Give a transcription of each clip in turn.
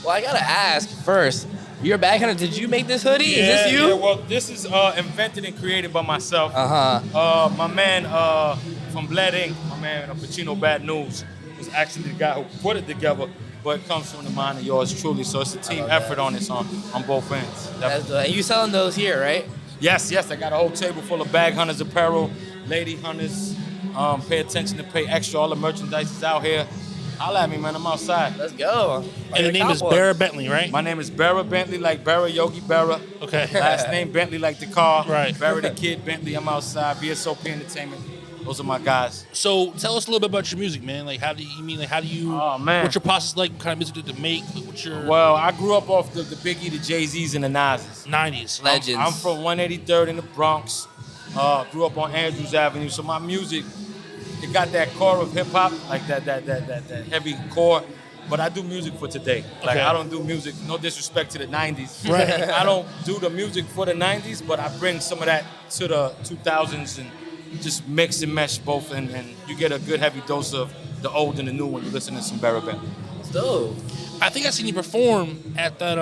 Well, I gotta ask first. You're a bag hunter. Did you make this hoodie? Is this you? Yeah, well, this is invented and created by myself. My man from Bled Inc., my man Pacino Bad News, was actually the guy who put it together, but it comes from the mind of yours truly. So it's a team effort on this on both ends. And you selling those here, right? Yes. I got a whole table full of bag hunters apparel, lady hunters. Pay attention to pay extra. All the merchandise is out here. Holla at me, man. I'm outside. Let's go. And the name is Bera Bentley, right? My name is Bera Bentley, like Bera Yogi Bera. Okay. Last name Bentley, like the car. Right. Bera the Kid Bentley. I'm outside. VSOP Entertainment. Those are my guys. So tell us a little bit about your music, man. Like, how do you? Oh man. What's your process like? What kind of music to make? What's your? Well, I grew up off the Biggie, the Jay-Z's, and the Nas's. 90s. Legends. I'm from 183rd in the Bronx. Grew up on Andrews Avenue, so my music, it got that core of hip hop, like that heavy core. But I do music for today. Like I don't do music, no disrespect to the 90s. Right. I don't do the music for the 90s, but I bring some of that to the 2000s and just mix and mesh both, and you get a good heavy dose of the old and the new when you listen to some Bera Bentley. It's dope. I think I seen you perform at that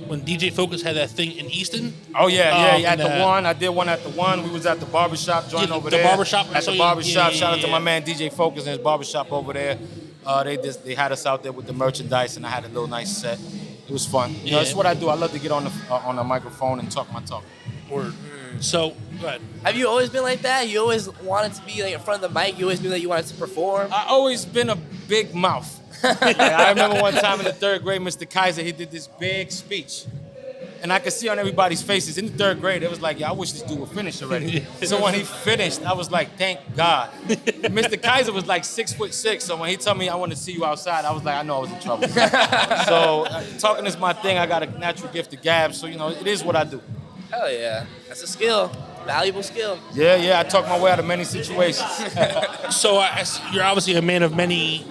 when DJ Focus had that thing in Easton. Oh yeah, at the one. I did one at the one. We was at the barbershop joint over there. Barbershop. At the barbershop. Shout out to my man DJ Focus and his barbershop over there. They had us out there with the merchandise, and I had a little nice set. It was fun. You know, it's what I do. I love to get on the microphone and talk my talk. Word. So, go ahead. Have you always been like that? You always wanted to be like in front of the mic? You always knew that you wanted to perform? I always been a big mouth. I remember one time in the 3rd grade, Mr. Kaiser, he did this big speech. And I could see on everybody's faces in the 3rd grade, it was like, I wish this dude would finish already. So when he finished, I was like, thank God. Mr. Kaiser was like 6'6", so when he told me I want to see you outside, I was like, I know I was in trouble. So talking is my thing. I got a natural gift of gab, so it is what I do. Hell yeah. That's a skill. Valuable skill. Yeah, I talk my way out of many situations. So you're obviously a man of many,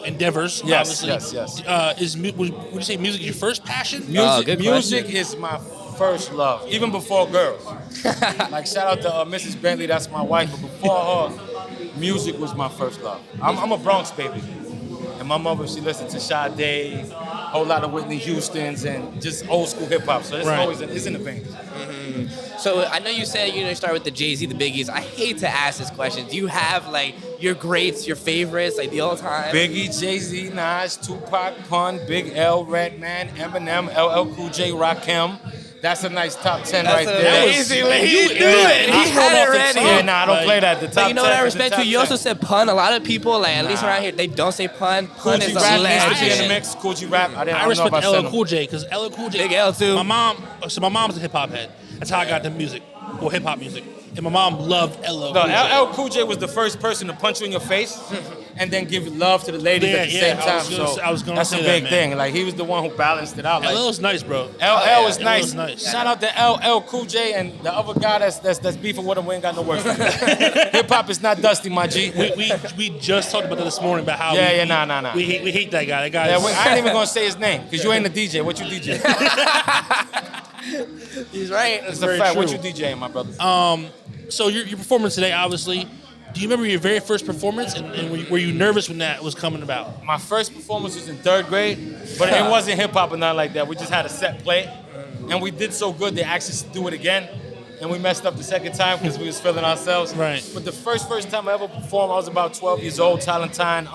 endeavors. Yes, obviously. yes. Would you say music is your first passion? Music is my first love, even before girls. Like shout out to Mrs. Bentley, that's my wife. But before her, music was my first love. I'm a Bronx baby, and my mother, she listened to Sade, a whole lot of Whitney Houston's, and just old school hip hop. So it's always it's in the veins. Mm-hmm. So I know you said you start with the Jay-Z, the Biggies. I hate to ask this question. Do you have like your greats, your favorites, like the all time? Biggie, Jay-Z, Nas, Tupac, Pun, Big L, Redman, Eminem, LL Cool J, Rakim. That's a nice top 10 right there. Amazing. He threw it. He had it ready. Yeah, nah, I don't play that. The top 10. But you know what I respect too? You also said pun. A lot of people, like at least around here, they don't say pun. Pun is a Rap needs to be in the legend. mix. Cool G Rap. I respect LL Cool J because LL Cool J. Big L too. My mom's a hip hop head. That's how I got the music, or hip hop music. And my mom loved LL Cool J. No, LL Cool J was the first person to punch you in your face and then give love to the ladies at the same time. I was gonna that's say a that, big man. thing. Like he was the one who balanced it out. Like, LL's nice, bro. LL was nice. was nice. Shout out to LL Cool J and the other guy that's beefing with him. We ain't got no words for him. Hip hop is not dusty, my G. We just talked about that this morning about how nah. We hate that guy. That guy. Yeah, I ain't even gonna say his name because you ain't a DJ. What you DJ? He's right. It's a fact. What you DJing, my brother? So your performance today, obviously. Do you remember your very first performance, and were you nervous when that was coming about? My first performance was in 3rd grade, but it wasn't hip hop or nothing like that. We just had a set play, and we did so good they asked us to do it again, and we messed up the second time because we was feeling ourselves. Right. But the first time I ever performed, I was about 12 years old, Talentine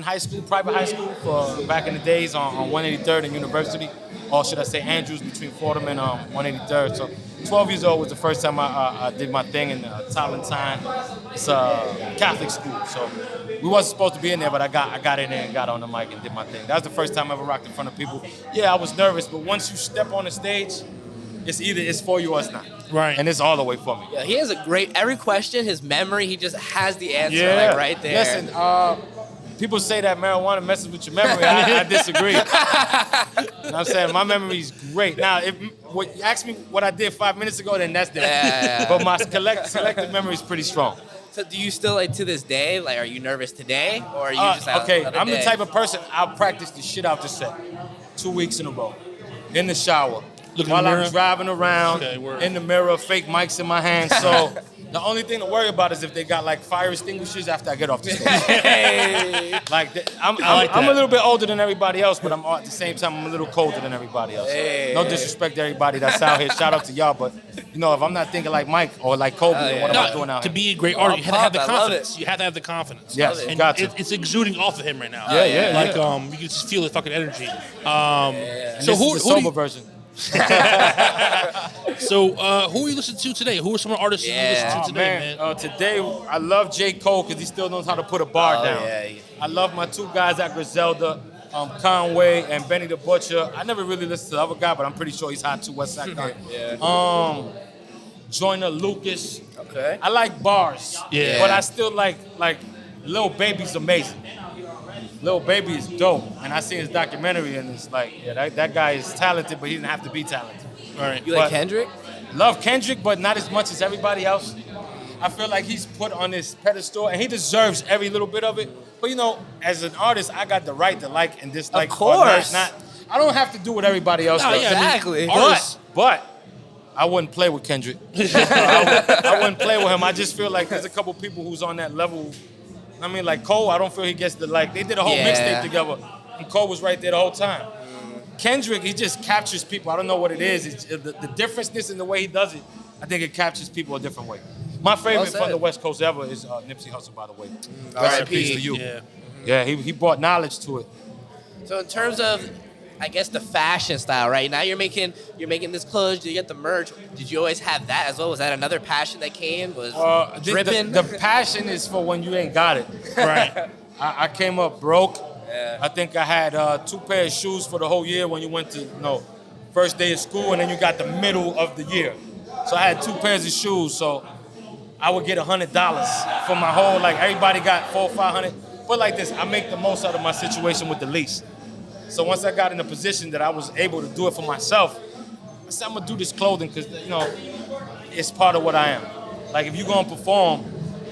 High School, private high school, for back in the days on 183rd and University, or should I say Andrews, between Fordham and 183rd. So 12 years old was the first time I did my thing in Talentine. It's a Catholic school, so we wasn't supposed to be in there, but I got in there and got on the mic and did my thing. That was the first time I ever rocked in front of people. Yeah, I was nervous, but once you step on the stage, it's for you or it's not. Right. And it's all the way for me. Yeah, he has every question, his memory, he just has the answer like right there. Listen, people say that marijuana messes with your memory. I disagree. You know what I'm saying? My memory's great. Now, if you ask me what I did 5 minutes ago, then that's different. Yeah. But my selective memory is pretty strong. So do you still, like, to this day, like, are you nervous today? Or are you just out okay, another I'm day? the type of person, I'll practice the shit out the set 2 weeks in a row. In the shower. Look in while the mirror? I'm driving around, Okay, word. in the mirror, fake mics in my hands. So The only thing to worry about is if they got like fire extinguishers after I get off the stage. Hey. Like I'm a little bit older than everybody else, but I'm at the same time I'm a little colder than everybody else. Hey. No disrespect to everybody that's out here. Shout out to y'all, but if I'm not thinking like Mike or like Kobe, then what am I doing out To here? be a great artist, you have to have the I love confidence. You have to have the confidence. Yes, and got to. it's exuding off of him right now. Yeah. Like you can just feel the fucking energy. And So this who is the do sober you, version? so who are you listening to today? Who are some of the artists you listen to today, man? Today I love J. Cole because he still knows how to put a bar down. Yeah. I love my two guys at Griselda, Conway and Benny the Butcher. I never really listened to the other guy, but I'm pretty sure he's hot too. West Side Gun. Joyner Lucas. Okay. I like bars. Yeah. But I still like Lil Baby's amazing. Lil Baby is dope, and I seen his documentary, and it's like, that guy is talented, but he didn't have to be talented. All right. You like But- Kendrick? Love Kendrick, but not as much as everybody else. I feel like he's put on this pedestal, and he deserves every little bit of it. But as an artist, I got the right to like and dislike. Of course. Not. I don't have to do what everybody else does. yeah, I mean, Exactly. artists- But I wouldn't play with Kendrick. I wouldn't play with him. I just feel like there's a couple people who's on that level. I mean, like Cole, I don't feel he gets the like. They did a whole Yeah. mixtape together, and Cole was right there the whole time. Kendrick, he just captures people. I don't know what it is. It's the differenceness in the way he does it. I think it captures people a different way. My favorite said. from the West Coast ever is Nipsey Hussle, by the way. Rest in R.I.P. peace to you. Yeah. Yeah, he brought knowledge to it. So in terms of, I guess, the fashion style, right? Now you're making this clothes, you get the merch. Did you always have that as well? Was that another passion that came? Was dripping? The passion is for when you ain't got it. Right. I came up broke. Yeah. I think I had 2 pairs of shoes for the whole year when you went to first day of school, and then you got the middle of the year. So I had 2 pairs of shoes. So I would get $100 for my whole, like everybody got $400 or $500. But like this, I make the most out of my situation with the least. So once I got in a position that I was able to do it for myself, I said I'm gonna do this clothing because it's part of what I am. Like if you're gonna perform,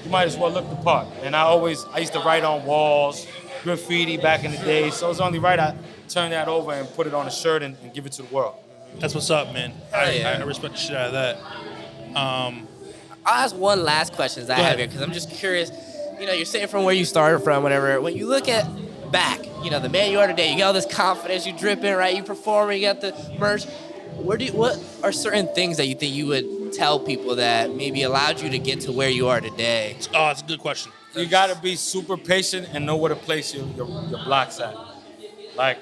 you might as well look the part. And I used to write on walls, graffiti back in the day. So it's only right I turn that over and put it on a shirt and give it to the world. That's what's up, man. yeah. I respect the shit out of that. I'll ask one last question that I Go have ahead. here because I'm just curious. You're saying from where you started from, whatever. When you look at back, the man you are today, you got all this confidence, you dripping, right? You performing, you got the merch. What are certain things that you think you would tell people that maybe allowed you to get to where you are today? Oh, that's a good question. You gotta be super patient and know where to place your blocks at. Like,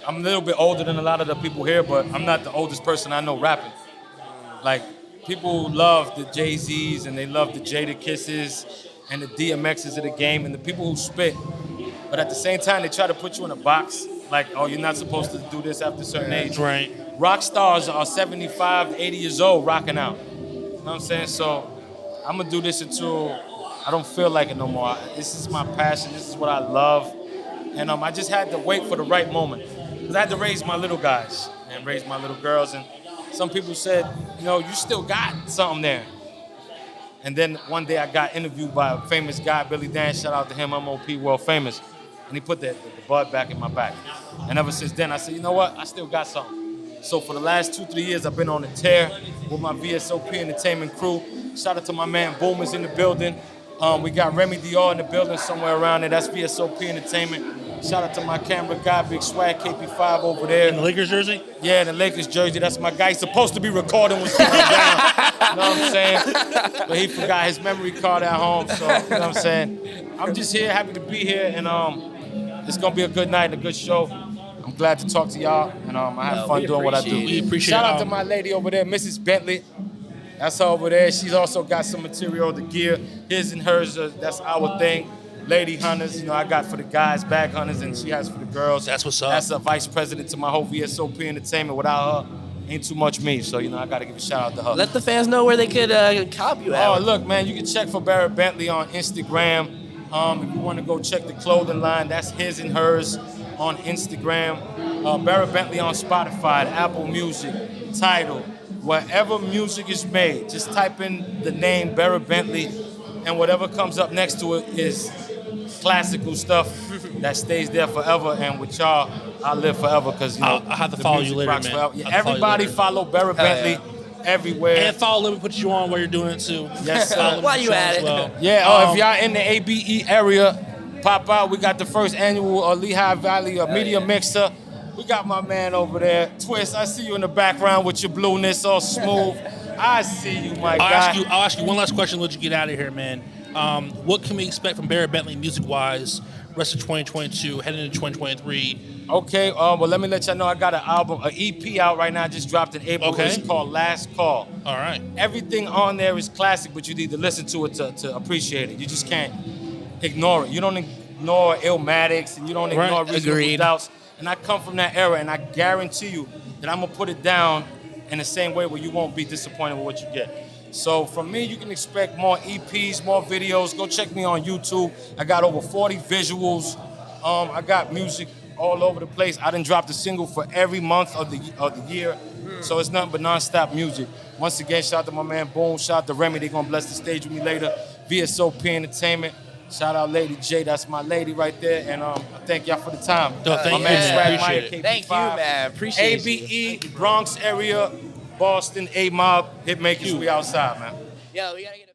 I'm a little bit older than a lot of the people here, but I'm not the oldest person I know rapping. Like, people love the Jay-Z's and they love the Jada Kisses and the DMXs of the game and the people who spit. But at the same time, they try to put you in a box. Like, oh, you're not supposed to do this after a certain age. Right. Rock stars are 75 to 80 years old rocking out. You know what I'm saying? So I'm gonna do this until I don't feel like it no more. This is my passion. This is what I love. And I just had to wait for the right moment. Because I had to raise my little guys and raise my little girls. And some people said, you still got something there. And then one day I got interviewed by a famous guy, Billy Dan, shout out to him, MOP, world famous. And he put the bud back in my back. And ever since then, I said, you know what? I still got something. So for the last 2-3 years, I've been on a tear with my VSOP Entertainment crew. Shout out to my man Boomer's in the building. We got Remy Dior in the building somewhere around there. That's VSOP Entertainment. Shout out to my camera guy, Big Swag KP5 over there. In the Lakers jersey? Yeah, the Lakers jersey. That's my guy. He's supposed to be recording what's going down. You know what I'm saying? But he forgot his memory card at home. So, you know what I'm saying? I'm just here, happy to be here. And it's going to be a good night and a good show. I'm glad to talk to y'all. And I have fun doing what I do. We appreciate Shout it. out to my lady over there, Mrs. Bentley. That's her over there. She's also got some material, the gear. His and hers, that's our thing. Lady hunters, I got for the guys, bag hunters, and she has for the girls. That's what's up. That's a vice president to my whole VSOP Entertainment. Without her, ain't too much me. So, I got to give a shout out to her. Let the fans know where they could cop you at. Oh, look, man, you can check for Bera Bentley on Instagram. If you want to go check the clothing line, that's his and hers on Instagram. Bera Bentley on Spotify, Apple Music, Tidal. Wherever music is made, just type in the name Bera Bentley, and whatever comes up next to it is classical stuff that stays there forever. And with y'all, I'll live forever because I'll have to the follow music you later, rocks man. forever. Yeah, I'll follow you everybody later. follow Bera Bentley. yeah. everywhere. And follow. Let me put you on while you're doing it too. Yes, sir. Follow While Mr. you Sean at as it. well. Yeah, if y'all in the ABE area, pop out. We got the first annual Lehigh Valley Media Mixer. We got my man over there, Twist. I see you in the background with your blueness all smooth. I see you, my guy. I'll ask you one last question. Let you get out of here, man. What can we expect from Bera Bentley music-wise, rest of 2022, heading into 2023? Okay, well, let me let y'all know I got an album, an EP out right now. I just dropped in April. Okay. It's called Last Call. All right. Everything on there is classic, but you need to listen to it to appreciate it. You just can't ignore it. You don't ignore Illmatics, and you don't ignore Reasonable Agreed. Doubts. And I come from that era, and I guarantee you that I'm gonna put it down in the same way where you won't be disappointed with what you get. So from me, you can expect more EPs, more videos. Go check me on YouTube. I got over 40 visuals. I got music all over the place. I done dropped a single for every month of the year. So it's nothing but non-stop music. Once again, shout out to my man Boom, shout out to Remy. They're gonna bless the stage with me later. VSOP Entertainment. Shout out Lady J, that's my lady right there. And I thank y'all for the time. No, thank my you, man man. Swag Appreciate Mike, it. Thank you, KP5, man. Appreciate ABE, Bronx area, Boston, A-Mob, Hitmakers, we outside, man. Yo, we gotta get